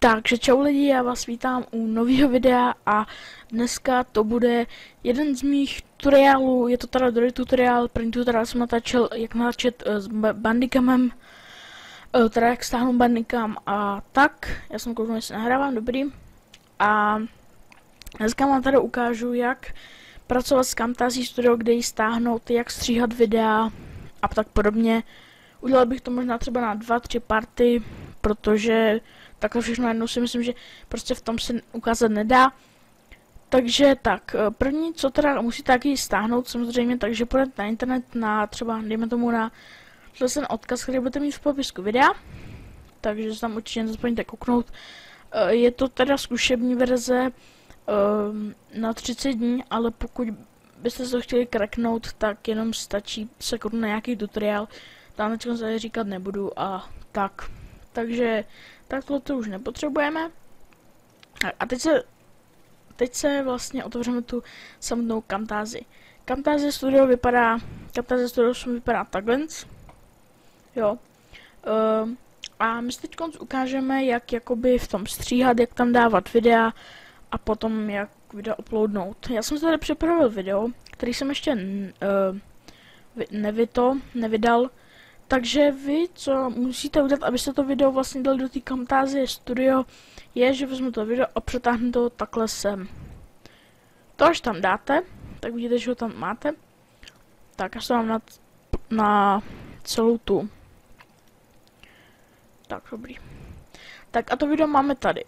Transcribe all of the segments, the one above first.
Takže čau lidi, já vás vítám u nového videa a dneska to bude jeden z mých tutoriálů, je to teda druhý tutoriál, první tutoriál jsem natáčel, jak natáčet s Bandicamem, teda jak stáhnout Bandicam a tak, já jsem koukal, že se nahrávám, dobrý. A dneska vám tady ukážu, jak pracovat s Camtasia Studio, kde ji stáhnout, jak stříhat videa a tak podobně. Udělal bych to možná třeba na 2-3 party, protože takhle všechno jednou si myslím, že prostě v tom se ukázat nedá. Takže tak, první, co teda musíte taky stáhnout samozřejmě, takže půjdete na internet na třeba, dejme tomu na ten odkaz, který budete mít v popisku videa. Takže se tam určitě nezapomeňte kouknout. Je to teda zkušební verze na 30 dní, ale pokud byste se chtěli kreknout, tak jenom stačí se kouknout na nějaký tutoriál. Tam se říkat nebudu a tak. Takže tak tohle už nepotřebujeme. A teď se vlastně otevřeme tu samotnou Camtasii. Camtasia Studio vypadá takhle. Jo. A my si teď ukážeme, jak jakoby v tom stříhat, jak tam dávat videa a potom jak video uploadnout. Já jsem si tady připravil video, který jsem ještě nevydal. Takže vy, co musíte udělat, abyste to video vlastně dali do té Camtasia Studio, je, že vezmu to video a přetáhnu to takhle sem. To, až tam dáte, tak vidíte, že ho tam máte. Tak, až to mám na celou tu. Tak, dobrý. Tak a to video máme tady.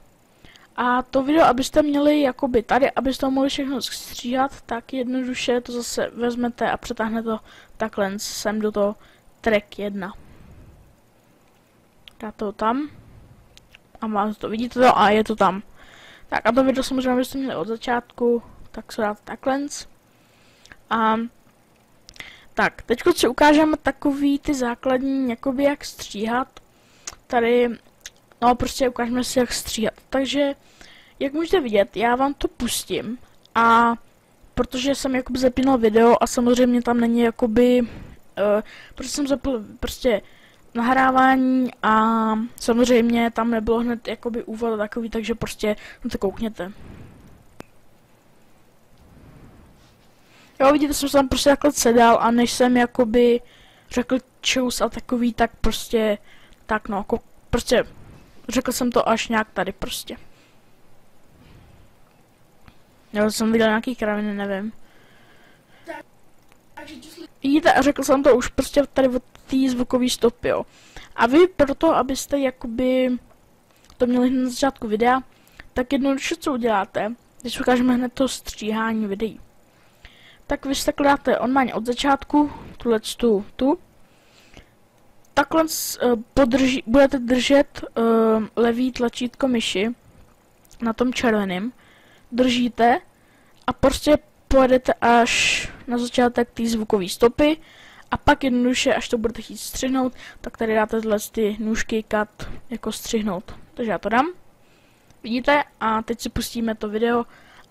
A to video, abyste měli jakoby tady, abyste to mohli všechno stříhat, tak jednoduše to zase vezmete a přetáhnete to takhle sem do toho track 1. Dáte to tam. A máte to, vidíte to a je to tam. Tak a to video samozřejmě byste měli od začátku, tak se dáte takhle. A tak, teď si ukážeme takový ty základní, jakoby jak stříhat. Tady, no prostě ukážeme si jak stříhat. Takže, jak můžete vidět, já vám to pustím a protože jsem jakoby zapínal video a samozřejmě tam není jakoby protože jsem zapl prostě nahrávání a samozřejmě tam nebylo hned jakoby úvod takový, takže prostě no to koukněte. Jo, vidíte, jsem tam prostě takhle sedal a než jsem jakoby řekl čus a takový, tak prostě tak no, prostě řekl jsem to až nějak tady prostě. Já jsem viděl nějaký kraviny, nevím. Vidíte, a řekl jsem to už prostě tady od té zvukové stopy, jo. A vy proto, abyste jakoby to měli hned na začátku videa, tak jednoduše co uděláte, když ukážeme hned to stříhání videí. Tak vy si takhle dáte online od začátku, tu. Takhle budete držet levý tlačítko myši na tom červeném, držíte a prostě pojedete až na začátek té zvukové stopy a pak jednoduše, až to budete chtít střihnout, tak tady dáte ty nůžky cut jako střihnout. Takže já to dám. Vidíte? A teď si pustíme to video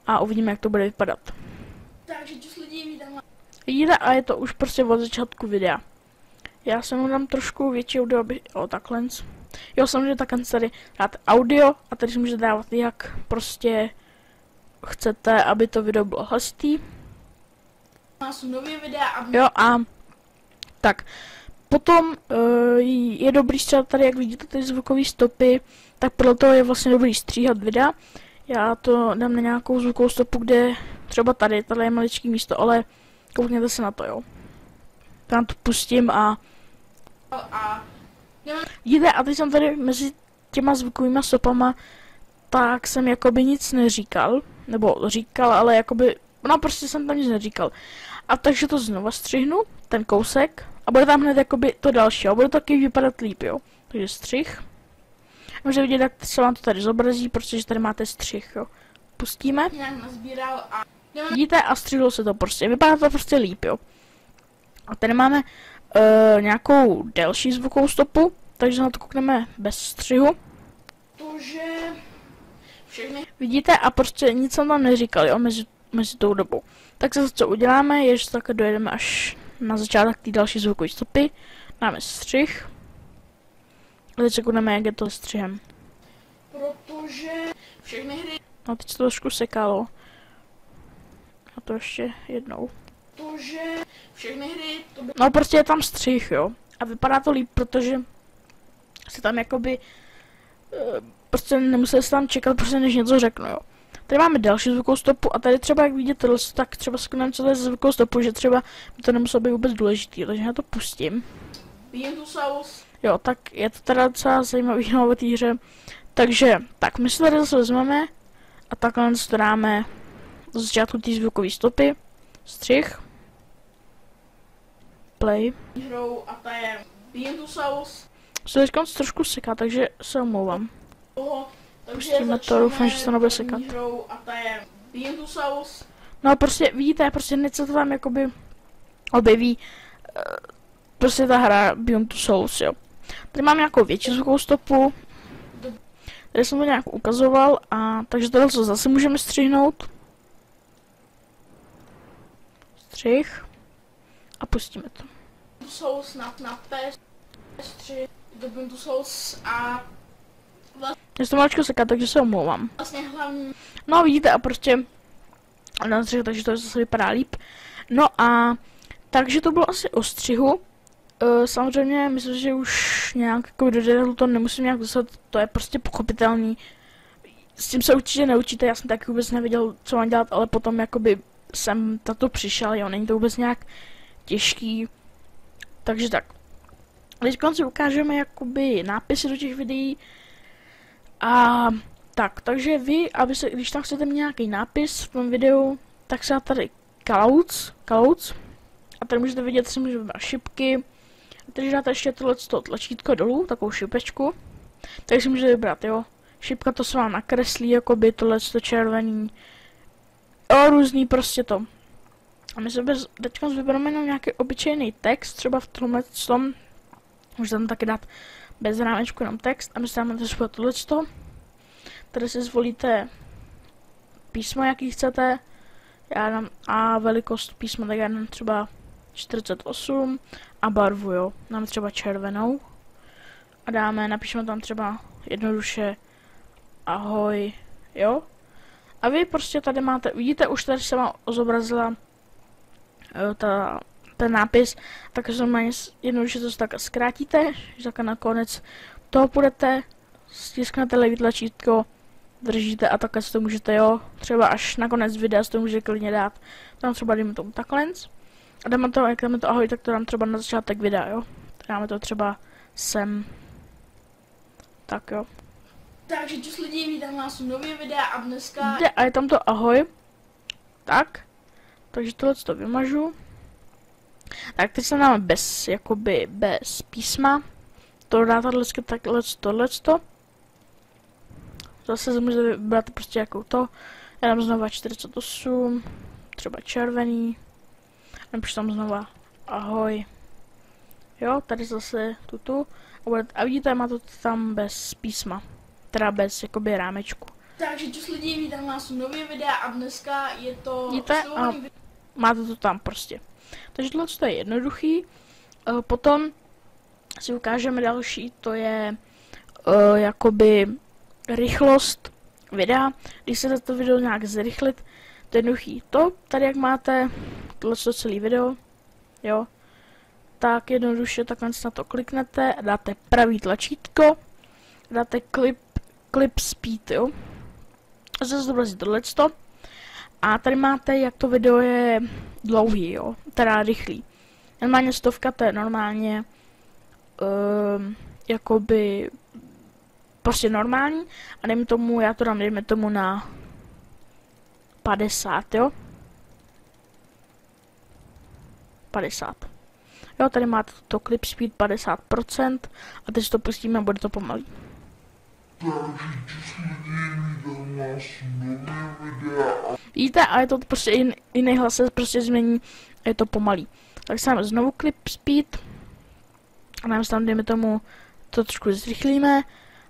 a uvidíme, jak to bude vypadat. Takže čus lidi, vítám. Vidíte? A je to už prostě od začátku videa. Já jsem dám trošku větší audio, aby... O, takhle. Jo, samozřejmě takhle tady dáte audio a tady si můžete dávat jak prostě chcete, aby to video bylo hlasitý. Jo a tak. Potom je dobrý stříhat tady, jak vidíte ty zvukové stopy, tak podle toho je vlastně dobrý stříhat videa. Já to dám na nějakou zvukovou stopu, kde třeba tady je maličký místo, ale koukněte se na to, jo. Tam to pustím a vidíte, a teď jsem tady mezi těma zvukovými stopama, tak jsem jakoby nic neříkal, nebo říkal, ale jakoby, no prostě jsem tam nic neříkal. A takže to znova střihnu, ten kousek, a bude tam hned jakoby to další, a bude to taky vypadat líp, jo. Takže střih. Můžete vidět, jak se vám to tady zobrazí, protože tady máte střih, jo. Pustíme. Vidíte, a střihlo se to prostě, vypadá to prostě líp, jo. A tady máme nějakou delší zvukovou stopu, takže na to koukneme bez střihu. Všechny. Vidíte, a prostě nic jsem tam neříkal, jo, mezi tou dobou. Tak se co uděláme, je, že takhle dojedeme až na začátek té další zvukové stopy. Dáme střih. A teď se koukneme, jak je to střihem. protože všechny hry... No teď se to trošku sekalo. A to ještě jednou. Protože všechny hry... No prostě je tam střih, jo. A vypadá to líp, protože se tam jakoby... prostě nemuseli se tam čekat, prostě než něco řeknu, jo. Tady máme další zvukovou stopu a tady třeba, jak vidíte, tak třeba zkonám, co to je za zvukovou stopu, že třeba to nemuselo být vůbec důležitý, takže já to pustím. Jo, tak je to teda docela zajímavý v té hře. Takže, tak my se tady zase vezmeme a takhle to dáme do začátku té zvukové stopy. Střih. Play. A ta je se teď trošku seká, takže se omlouvám. Pustíme to, doufám, že se to nebude sekat. No prostě, vidíte, prostě hned se to tam jakoby objeví prostě ta hra Beyond Two Souls, jo. Tady mám nějakou větší zvukovou stopu. Tady jsem to nějak ukazoval a takže tohle zase můžeme střihnout. Střih. A pustíme to. Souls na PS3 do Beyond Two Souls a mě to maličko seká, takže se omlouvám. Vlastně hlavní. No vidíte a prostě na střihu, takže to zase vypadá líp. No a takže to bylo asi o střihu. Samozřejmě myslím, že už nějak jako do detailu to nemusím nějak dostat, to je prostě pochopitelný. S tím se určitě neučíte, já jsem taky vůbec nevěděl, co mám dělat, ale potom jakoby jsem tato přišel, jo, není to vůbec nějak těžký. Takže tak. Teď si ukážeme jakoby nápisy do těch videí. A tak, takže vy, aby se, když tam chcete mít nějaký nápis v tom videu, tak se dá tady Clouds. A tady můžete vidět, že můžete vybrat šipky. A tady dáte ještě tohleto tlačítko dolů, takovou šipečku. Takže si můžete vybrat, jo. Šipka to se vám nakreslí, jakoby tohleto červený. Jo, různý prostě to. A my se teď vybereme jenom nějaký obyčejný text, třeba v tomhle tom. Můžete tam taky dát bez rámečku jenom text a my si dáme třeba tohleto. Tady si zvolíte písmo, jaký chcete. Já dám A velikost písma, tak já dám třeba 48 a barvu, jo. Dáme třeba červenou. A napíšeme tam třeba jednoduše ahoj, jo. A vy prostě tady máte, vidíte, už tady se vám zobrazila ten nápis, tak jednoduše to tak zkrátíte, že tak nakonec toho půjdete, stisknete levý tlačítko, držíte a takhle si to můžete, jo, třeba až na konec videa si to můžete klidně dát, tam třeba dejme tomu takhle, a dáme to, jak dáme to ahoj, tak to dám třeba na začátek videa, jo, dáme to třeba sem, tak jo. Takže čus lidi, vítám vás u nového videa a dneska... A je tam to ahoj, tak, takže tohle to vymažu. Tak teď se dáme bez písma. To dá tohleto. Zase můžete vybrat prostě jakou to. Já dám znova 48. Třeba červený. Napíšu tam znova ahoj. Jo, tady zase tutu. A vidíte, má to tam bez písma. Teda bez jakoby rámečku. Takže čus lidi, vítám vás u nového videa a dneska je to... Vidíte? A máte to tam prostě. Takže tohle je jednoduchý. Potom si ukážeme další, to je jakoby rychlost videa. Když se to video nějak zrychlit, to je jednoduchý. To tady jak máte, tohle celý video, jo, tak jednoduše takhle na to kliknete, dáte pravý tlačítko, dáte clip speed, jo. A zase zobrazí tohleto. A tady máte, jak to video je dlouhý, jo, teda rychlý. Normálně 100, to je normálně jakoby prostě normální. A dejme tomu, já to dám, dejme tomu na 50, jo. 50. Jo, tady máte to clip speed 50% a teď si to pustíme a bude to pomalý. Vidíte, a je to prostě jiný hlas se prostě změní, je to pomalý. Tak se dáme znovu clip speed a dáme tam, dejme tomu, to trošku zrychlíme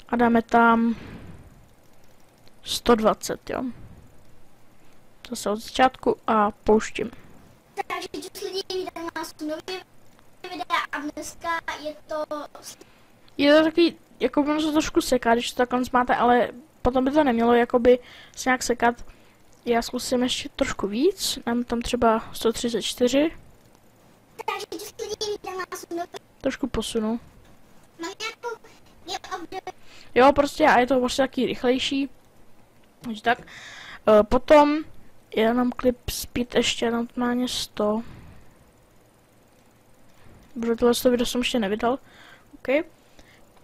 a dáme tam 120, jo. Zase od začátku a pouštím. Takže lidi, vítám vás u nového videa a dneska je to... Je to takový, jako by se trošku seká, když to takhle máte, ale potom by to nemělo jakoby se nějak sekat. Já zkusím ještě trošku víc, mám tam třeba 134. Trošku posunu. Jo, prostě a je to prostě taky rychlejší. Takže tak. Potom je nám clip speed ještě normálně 100. Protože tohle video jsem ještě nevydal. OK.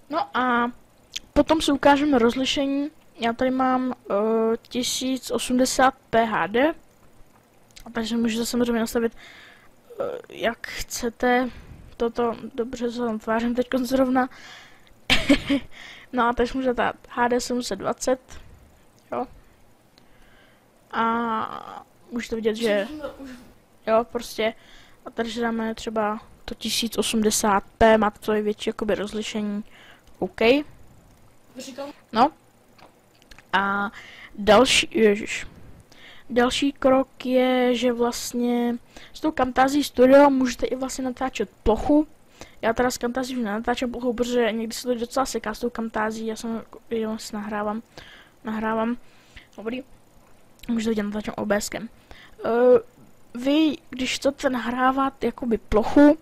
No a potom si ukážeme rozlišení. Já tady mám 1080p HD. Takže můžete samozřejmě nastavit jak chcete. Toto dobře se tam tvářím teď zrovna. No a teď můžete dát HD 720. Jo. A můžete vidět, že jo, prostě a tady dáme třeba to 1080p, má to větší jakoby rozlišení. OK. No. A další krok je, že vlastně s tou Camtasia Studio můžete i vlastně natáčet plochu. Já teda s Camtasia už nenatáčím plochu, protože někdy se to docela seká s tou Camtasia, já jsem jenom si nahrávám. Dobrý. Můžete vidět, natáčím OBSkem. Vy, když chcete nahrávat jakoby plochu,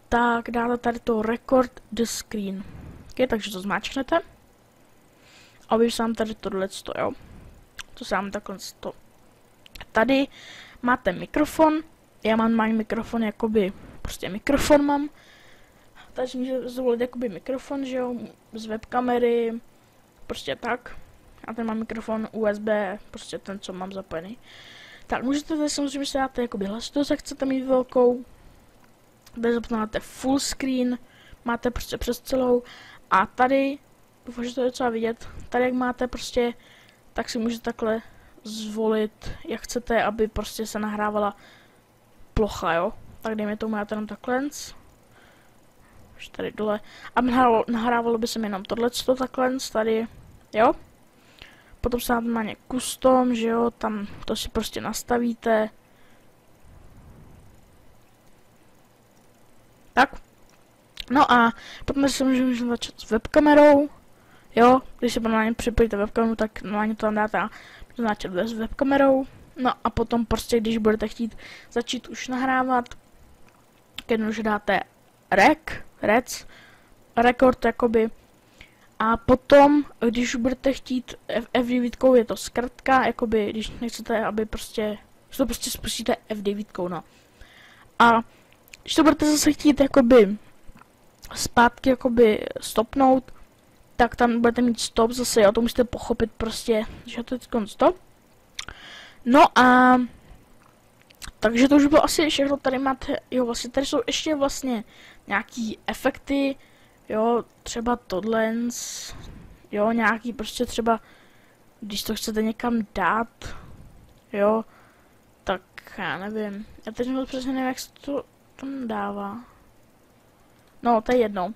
tak dáte tady to record the screen. Okay, takže to zmáčknete. A objeví se vám tady tohleto, jo. To se vám takhle to. Tady máte mikrofon. Já mám mikrofon jakoby, prostě mikrofon mám. Takže můžete zvolit jakoby mikrofon, že jo, z webkamery, prostě tak. A ten mám mikrofon USB, prostě ten, co mám zapojený. Tak můžete tady samozřejmě si dáte jakoby hlasitost, jak chcete mít velkou. Tady zapnáte full screen, máte prostě přes celou. A tady, doufám, že to je docela vidět, tady jak máte prostě, tak si můžete takhle zvolit, jak chcete, aby prostě se nahrávala plocha, jo. Tak dejme tomu, já tam takhle. Už tady dole. A nahrávalo by se mi jenom tohleto takhle, tady, jo. Potom se má nějak custom, že jo, tam to si prostě nastavíte. Tak. No a potom si můžeme začít s webkamerou. Jo, když si normálně připojíte webkameru, tak normálně to tam dáte a začít s webkamerou. No a potom prostě, když budete chtít začít už nahrávat, když dáte record jakoby. A potom, když budete chtít F9, je to zkratka, jakoby, když nechcete, aby prostě, to prostě spustíte F9, no. A když to budete zase chtít, jakoby, zpátky, jakoby, stopnout, tak tam budete mít stop zase, jo, to musíte pochopit prostě, že to je stop. No a, takže to už bylo asi všechno, tady máte, jo, vlastně, tady jsou ještě vlastně nějaký efekty, jo, třeba tohle, jo, nějaký prostě třeba, když to chcete někam dát, jo, tak já nevím, já teď přesně nevím, jak se to tam dává. No, to je jedno.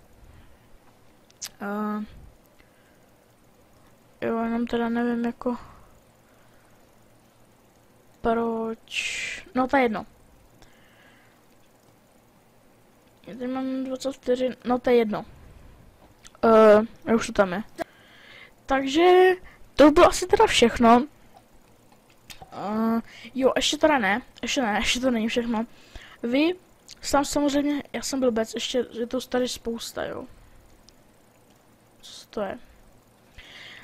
Jo, jenom teda nevím, jako, proč, no to je jedno. Já tady mám 24, no to je jedno. Už to tam je. Takže to bylo asi teda všechno. Jo, ještě teda ne, ještě to není všechno. Vy, sám samozřejmě, já jsem byl bec, ještě je to tady spousta, jo. Co to je?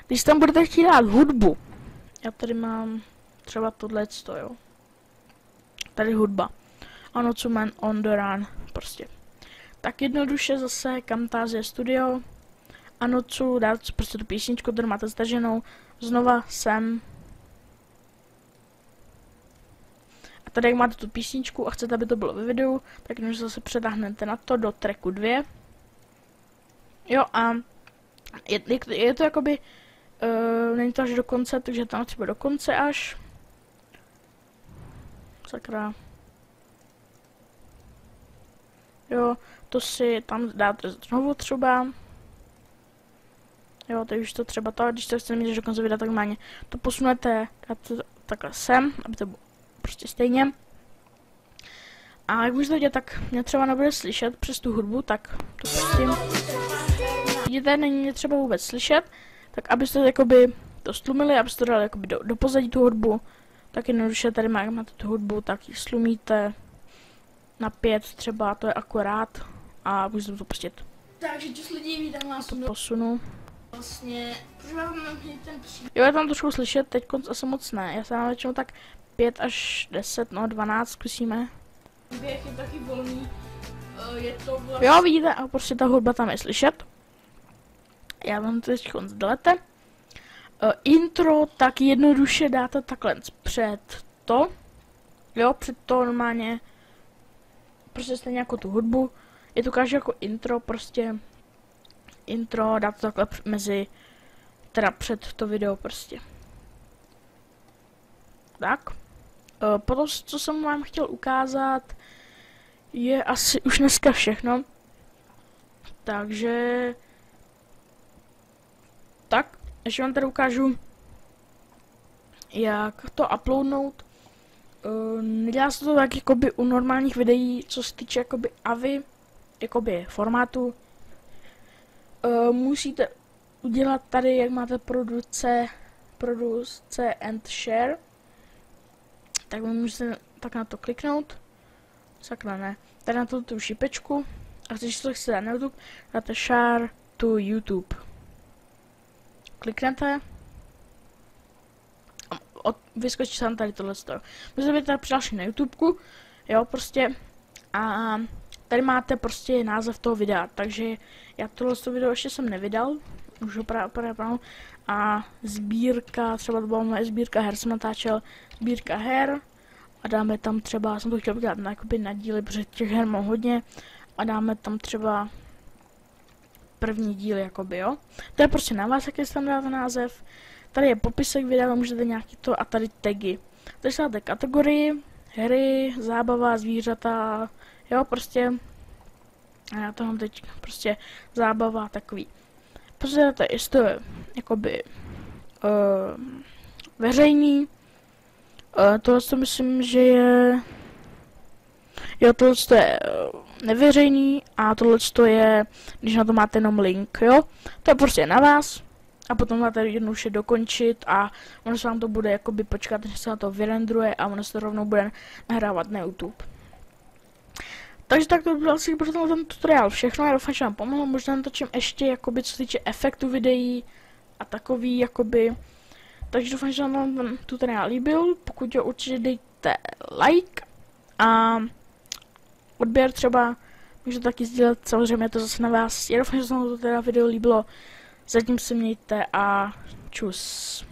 Když tam budete chtít dát hudbu, já tady mám třeba tohleto, jo. Tady hudba. Anocu Man on the Run, prostě. Tak jednoduše zase Camtasia Studio. Anocu, dát prostě tu písničku, kterou máte staženou, znova sem. A tady jak máte tu písničku a chcete, aby to bylo ve videu, tak když zase přetáhnete na to do tracku 2. Jo a je to jakoby, není to až do konce, takže tam třeba do konce až. Sakra. Jo, to si tam dáte znovu třeba. Jo, teď už to třeba to, když to chcete mít do konce videa, tak máně to posunete takhle sem, aby to bylo prostě stejně. A jak můžete vidět, tak mě třeba nebude slyšet přes tu hudbu, tak to pustím. vidíte, není mě třeba vůbec slyšet, tak abyste jakoby to stlumili, abyste to dali jakoby do pozadí tu hudbu, tak jednoduše tady máte tu hudbu, tak ji slumíte na 5 třeba, to je akorát a můžete to pustit. Takže čas lidí, vítám vás to posunu. Vlastně, proč vám ten příběh? Jo, je tam trošku slyšet, teď asi moc ne, já jsem většinou tak 5 až 10, no 12 zkusíme. Běh je taky volný, je to vlastně... Jo, vidíte, a prostě ta hudba tam je slyšet. Já vám to teď zdalete. Intro tak jednoduše dáte takhle před to. Jo, před to normálně. Prostě stejně jako tu hudbu. Je to každý jako intro, prostě. Intro dáte takhle mezi, teda před to video prostě. Tak. Potom, co jsem vám chtěl ukázat, je asi už dneska všechno. Takže... Tak, ještě vám tady ukážu, jak to uploadnout. Nedělá se to tak jakoby u normálních videí, co se týče jakoby AVI, jakoby formátu. Musíte udělat tady, jak máte produce and share. Tak můžete tak na to kliknout. Sakra ne. Tady na tu šipečku. A když to chcete na YouTube, dáte share to YouTube. Kliknete. Vyskočí se tam tady tohle. Můžete být tady přihlášený na YouTubeku. Jo, prostě. A tady máte prostě název toho videa. Takže já tohle video ještě jsem nevydal. Už ho právě. A sbírka, třeba to byla moje sbírka her, jsem natáčel sbírka her. A dáme tam třeba, jsem to chtěl udělat na díly, protože těch her mám hodně. A dáme tam třeba první díl, jakoby, jo. To je prostě na vás, jaký tam dáte název. Tady je popisek videa, můžete nějaký to a tady tagy. Tady dáte kategorii, hry, zábava, zvířata, jo, prostě. A já to mám teď prostě zábava, takový. Prostě dáte, jestli to je, jakoby, veřejný. Tohle to myslím, že je... Jo, tohle to je neveřejný a tohle to je, když na to máte jenom link, jo. To je prostě na vás a potom máte jednoduše dokončit a ono se vám to bude jakoby počkat, než se na to vyrendruje a ono se to rovnou bude nahrávat na YouTube. Takže tak to bylo asi pro ten tutoriál všechno, já doufám, že vám pomohlo, možná natočím ještě jakoby co se týče efektu videí a takový jakoby. Takže doufám, že vám ten tutoriál líbil, pokud jo, určitě dejte like a odběr třeba, můžete taky sdílet, samozřejmě to zase na vás. Já doufám, že se vám to teda video líbilo, zatím se mějte a čus.